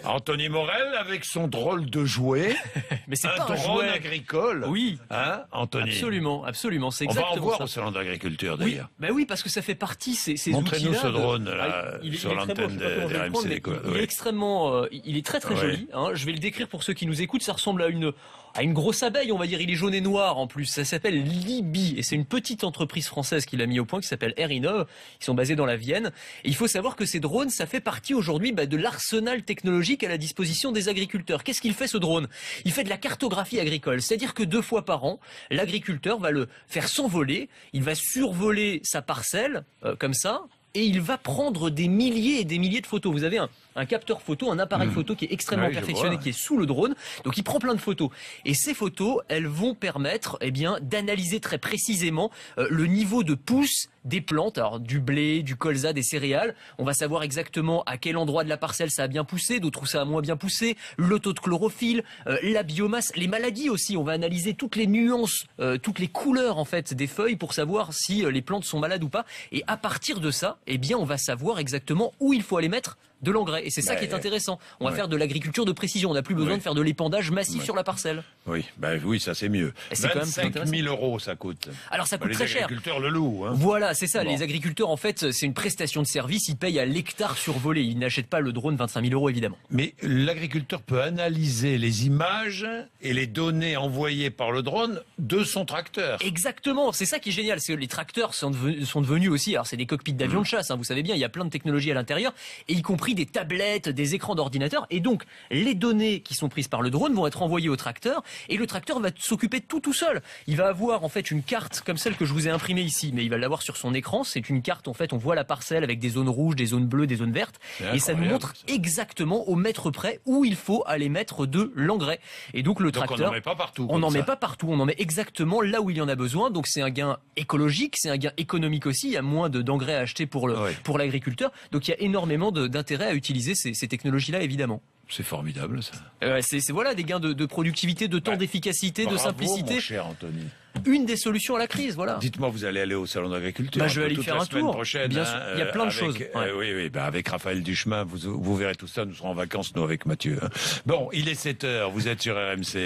Anthony Morel avec son drôle de jouet. Mais c'est un pas un drone jouet agricole. Oui, Hein, Anthony? absolument, absolument. C'est On va exactement en voir ça. au salon d'agriculture Oui, d'ailleurs. bah oui, parce que ça fait partie ces Montrez-nous outils-là ce drone là, il est sur très beau, l'antenne je sais pas comment je vais le prendre, d'RMC. mais il est extrêmement, il est très très Ouais. joli. Hein. Je vais le décrire pour ceux qui nous écoutent. Ça ressemble à une grosse abeille, on va dire. Il est jaune et noir en plus. Ça s'appelle Libby et c'est une petite entreprise française qui l'a mis au point, qui s'appelle Airinov. Ils sont basés dans la Vienne. Et il faut savoir que ces drones, ça fait partie aujourd'hui de l'arsenal technologique à la disposition des agriculteurs. Qu'est-ce qu'il fait ce drone? Il fait de la cartographie agricole, c'est-à-dire que 2 fois par an, l'agriculteur va le faire s'envoler. Il va survoler sa parcelle comme ça. Et il va prendre des milliers et des milliers de photos. Vous avez un capteur photo, un appareil photo qui est extrêmement perfectionné, qui est sous le drone. Donc il prend plein de photos. Et ces photos, elles vont permettre d'analyser très précisément le niveau de pousse des plantes, alors du blé, du colza, des céréales. On va savoir exactement à quel endroit de la parcelle ça a bien poussé, d'autres où ça a moins bien poussé, le taux de chlorophylle, la biomasse, les maladies aussi. On va analyser toutes les nuances, toutes les couleurs en fait des feuilles pour savoir si les plantes sont malades ou pas. Et à partir de ça, on va savoir exactement où il faut aller mettre de l'engrais. Et c'est ça qui est intéressant. On va faire de l'agriculture de précision. On n'a plus besoin de faire de l'épandage massif sur la parcelle. Oui, oui, ça c'est mieux. 25 000 € ça coûte. Alors ça coûte très cher. Les agriculteurs le louent. Hein. Voilà, c'est ça. Bon. Les agriculteurs, en fait, c'est une prestation de service. Ils payent à l'hectare survolé. Ils n'achètent pas le drone 25 000 €, évidemment. Mais l'agriculteur peut analyser les images et les données envoyées par le drone de son tracteur. Exactement. C'est ça qui est génial. C'est que les tracteurs sont devenus aussi, alors c'est des cockpits d'avions de chasse. Hein, vous savez bien, il y a plein de technologies à l'intérieur, et y compris des tablettes, des écrans d'ordinateur. Et donc, les données qui sont prises par le drone vont être envoyées au tracteur, et le tracteur va s'occuper de tout seul. Il va avoir en fait une carte comme celle que je vous ai imprimée ici, mais il va l'avoir sur son écran. C'est une carte, en fait, on voit la parcelle avec des zones rouges, des zones bleues, des zones vertes, et ça nous montre exactement au mètre près où il faut aller mettre de l'engrais. Et donc le tracteur, on n'en met pas partout. On n'en met pas partout, on en met exactement là où il y en a besoin. Donc c'est un gain écologique, c'est un gain économique aussi. Il y a moins d'engrais à acheter pour l'agriculteur. Donc il y a énormément d'intérêt à utiliser ces technologies-là, évidemment. C'est formidable, ça. C'est voilà des gains de productivité, de temps, d'efficacité, de simplicité. Mon cher Anthony. Une des solutions à la crise, voilà. Dites-moi, vous allez aller au salon d'agriculture. Je vais aller y faire un tour. Prochaine, bien sûr, il y a plein de choses. Oui, avec Raphaël Duchemin, vous verrez tout ça. Nous serons en vacances, nous, avec Mathieu. Bon, il est 7h, vous êtes sur RMC.